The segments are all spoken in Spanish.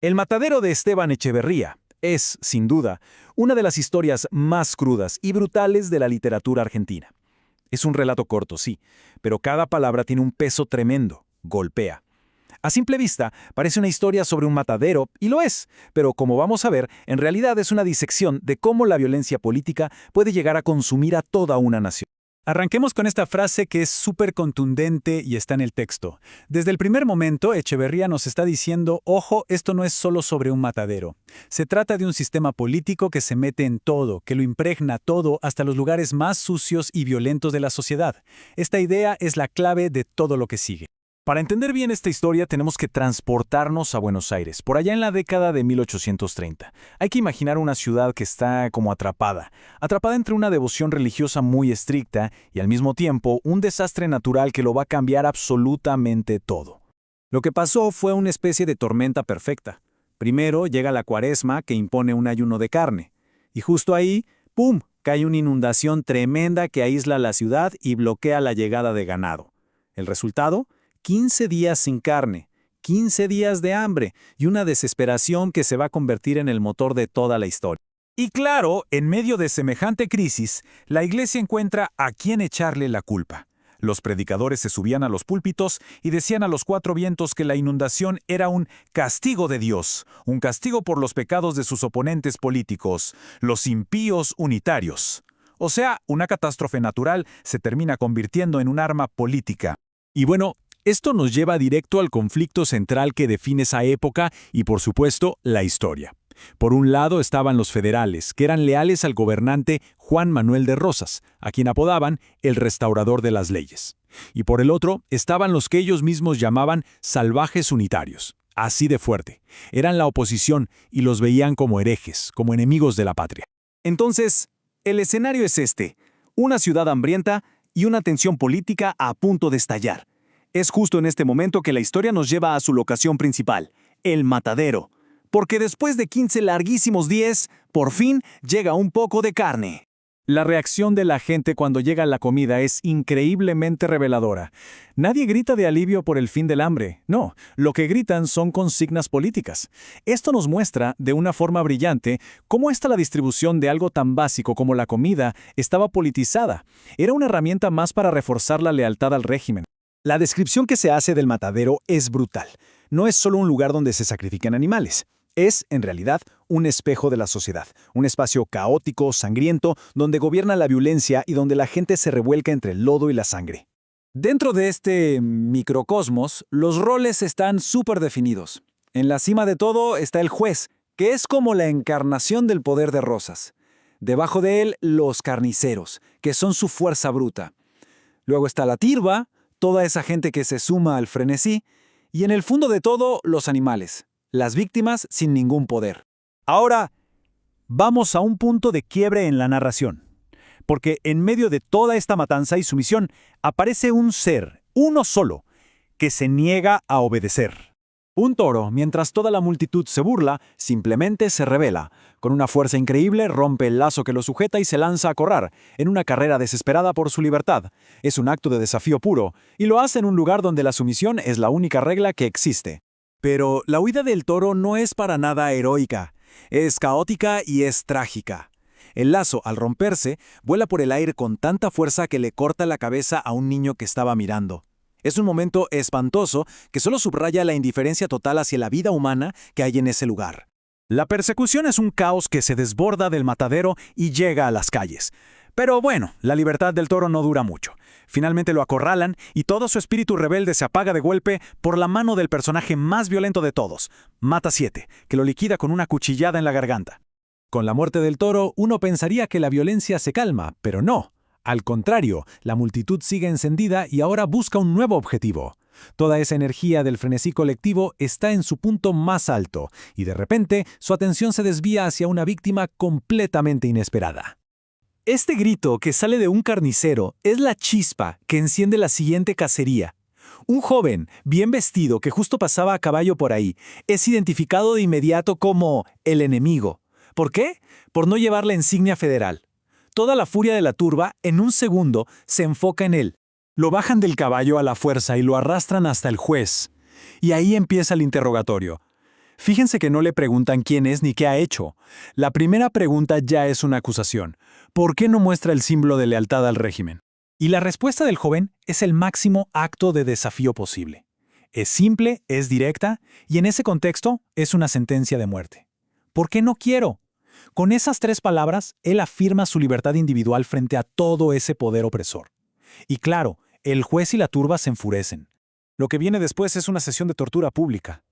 El matadero de Esteban Echeverría es, sin duda, una de las historias más crudas y brutales de la literatura argentina. Es un relato corto, sí, pero cada palabra tiene un peso tremendo, golpea. A simple vista, parece una historia sobre un matadero, y lo es, pero como vamos a ver, en realidad es una disección de cómo la violencia política puede llegar a consumir a toda una nación. Arranquemos con esta frase que es súper contundente y está en el texto. Desde el primer momento, Echeverría nos está diciendo, ojo, esto no es solo sobre un matadero. Se trata de un sistema político que se mete en todo, que lo impregna todo hasta los lugares más sucios y violentos de la sociedad. Esta idea es la clave de todo lo que sigue. Para entender bien esta historia tenemos que transportarnos a Buenos Aires, por allá en la década de 1830. Hay que imaginar una ciudad que está como atrapada entre una devoción religiosa muy estricta y al mismo tiempo un desastre natural que lo va a cambiar absolutamente todo. Lo que pasó fue una especie de tormenta perfecta. Primero llega la Cuaresma que impone un ayuno de carne, y justo ahí, ¡pum!, cae una inundación tremenda que aísla la ciudad y bloquea la llegada de ganado. ¿El resultado? 15 días sin carne, 15 días de hambre y una desesperación que se va a convertir en el motor de toda la historia. Y claro, en medio de semejante crisis, la Iglesia encuentra a quién echarle la culpa. Los predicadores se subían a los púlpitos y decían a los cuatro vientos que la inundación era un castigo de Dios, un castigo por los pecados de sus oponentes políticos, los impíos unitarios. O sea, una catástrofe natural se termina convirtiendo en un arma política. Y bueno, esto nos lleva directo al conflicto central que define esa época y, por supuesto, la historia. Por un lado estaban los federales, que eran leales al gobernante Juan Manuel de Rosas, a quien apodaban el restaurador de las leyes. Y por el otro estaban los que ellos mismos llamaban salvajes unitarios. Así de fuerte. Eran la oposición y los veían como herejes, como enemigos de la patria. Entonces, el escenario es este: una ciudad hambrienta y una tensión política a punto de estallar. Es justo en este momento que la historia nos lleva a su locación principal, el matadero. Porque después de 15 larguísimos días, por fin llega un poco de carne. La reacción de la gente cuando llega la comida es increíblemente reveladora. Nadie grita de alivio por el fin del hambre. No, lo que gritan son consignas políticas. Esto nos muestra, de una forma brillante, cómo la distribución de algo tan básico como la comida estaba politizada. Era una herramienta más para reforzar la lealtad al régimen. La descripción que se hace del matadero es brutal. No es solo un lugar donde se sacrifican animales. Es, en realidad, un espejo de la sociedad, un espacio caótico, sangriento, donde gobierna la violencia y donde la gente se revuelca entre el lodo y la sangre. Dentro de este microcosmos, los roles están súper definidos. En la cima de todo está el juez, que es como la encarnación del poder de Rosas. Debajo de él, los carniceros, que son su fuerza bruta. Luego está la tirba, toda esa gente que se suma al frenesí, y en el fondo de todo, los animales, las víctimas sin ningún poder. Ahora, vamos a un punto de quiebre en la narración, porque en medio de toda esta matanza y sumisión aparece un ser, uno solo, que se niega a obedecer. Un toro, mientras toda la multitud se burla, simplemente se rebela. Con una fuerza increíble rompe el lazo que lo sujeta y se lanza a correr, en una carrera desesperada por su libertad. Es un acto de desafío puro, y lo hace en un lugar donde la sumisión es la única regla que existe. Pero la huida del toro no es para nada heroica. Es caótica y es trágica. El lazo, al romperse, vuela por el aire con tanta fuerza que le corta la cabeza a un niño que estaba mirando. Es un momento espantoso que solo subraya la indiferencia total hacia la vida humana que hay en ese lugar. La persecución es un caos que se desborda del matadero y llega a las calles. Pero bueno, la libertad del toro no dura mucho. Finalmente lo acorralan y todo su espíritu rebelde se apaga de golpe por la mano del personaje más violento de todos, Mata 7, que lo liquida con una cuchillada en la garganta. Con la muerte del toro, uno pensaría que la violencia se calma, pero no. Al contrario, la multitud sigue encendida y ahora busca un nuevo objetivo. Toda esa energía del frenesí colectivo está en su punto más alto, y de repente su atención se desvía hacia una víctima completamente inesperada. Este grito que sale de un carnicero es la chispa que enciende la siguiente cacería. Un joven, bien vestido, que justo pasaba a caballo por ahí, es identificado de inmediato como el enemigo. ¿Por qué? Por no llevar la insignia federal. Toda la furia de la turba, en un segundo, se enfoca en él. Lo bajan del caballo a la fuerza y lo arrastran hasta el juez. Y ahí empieza el interrogatorio. Fíjense que no le preguntan quién es ni qué ha hecho. La primera pregunta ya es una acusación. ¿Por qué no muestra el símbolo de lealtad al régimen? Y la respuesta del joven es el máximo acto de desafío posible. Es simple, es directa, y en ese contexto es una sentencia de muerte. ¿Por qué no quiero? Con esas 3 palabras, él afirma su libertad individual frente a todo ese poder opresor. Y claro, el juez y la turba se enfurecen. Lo que viene después es una sesión de tortura pública.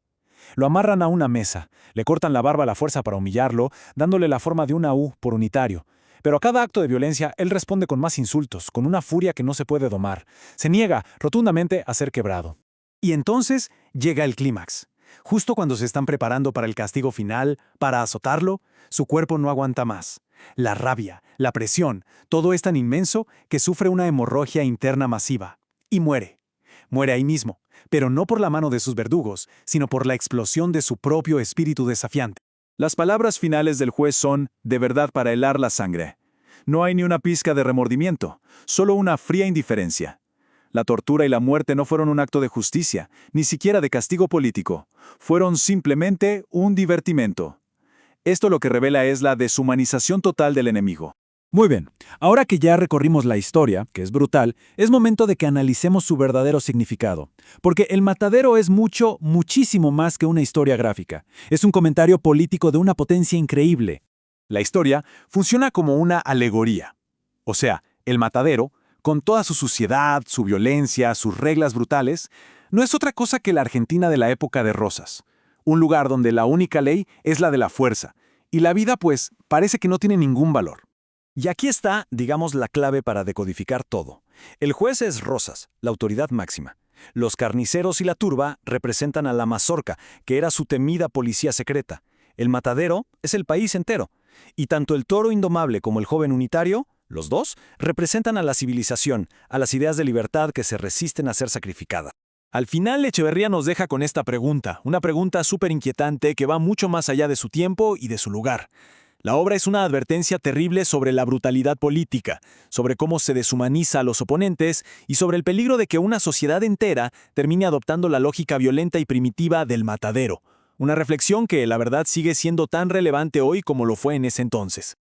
Lo amarran a una mesa, le cortan la barba a la fuerza para humillarlo, dándole la forma de una U por unitario. Pero a cada acto de violencia, él responde con más insultos, con una furia que no se puede domar. Se niega rotundamente a ser quebrado. Y entonces llega el clímax. Justo cuando se están preparando para el castigo final, para azotarlo, su cuerpo no aguanta más. La rabia, la presión, todo es tan inmenso que sufre una hemorragia interna masiva. Y muere. Muere ahí mismo, pero no por la mano de sus verdugos, sino por la explosión de su propio espíritu desafiante. Las palabras finales del juez son, de verdad, para helar la sangre. No hay ni una pizca de remordimiento, solo una fría indiferencia. La tortura y la muerte no fueron un acto de justicia, ni siquiera de castigo político. Fueron simplemente un divertimento. Esto lo que revela es la deshumanización total del enemigo. Muy bien, ahora que ya recorrimos la historia, que es brutal, es momento de que analicemos su verdadero significado. Porque El Matadero es mucho, muchísimo más que una historia gráfica. Es un comentario político de una potencia increíble. La historia funciona como una alegoría. O sea, El Matadero, con toda su suciedad, su violencia, sus reglas brutales, no es otra cosa que la Argentina de la época de Rosas. Un lugar donde la única ley es la de la fuerza, y la vida, pues, parece que no tiene ningún valor. Y aquí está, digamos, la clave para decodificar todo. El juez es Rosas, la autoridad máxima. Los carniceros y la turba representan a la mazorca, que era su temida policía secreta. El Matadero es el país entero. Y tanto el toro indomable como el joven unitario, los dos, representan a la civilización, a las ideas de libertad que se resisten a ser sacrificadas. Al final, Echeverría nos deja con esta pregunta, una pregunta súper inquietante que va mucho más allá de su tiempo y de su lugar. La obra es una advertencia terrible sobre la brutalidad política, sobre cómo se deshumaniza a los oponentes y sobre el peligro de que una sociedad entera termine adoptando la lógica violenta y primitiva del matadero. Una reflexión que, la verdad, sigue siendo tan relevante hoy como lo fue en ese entonces.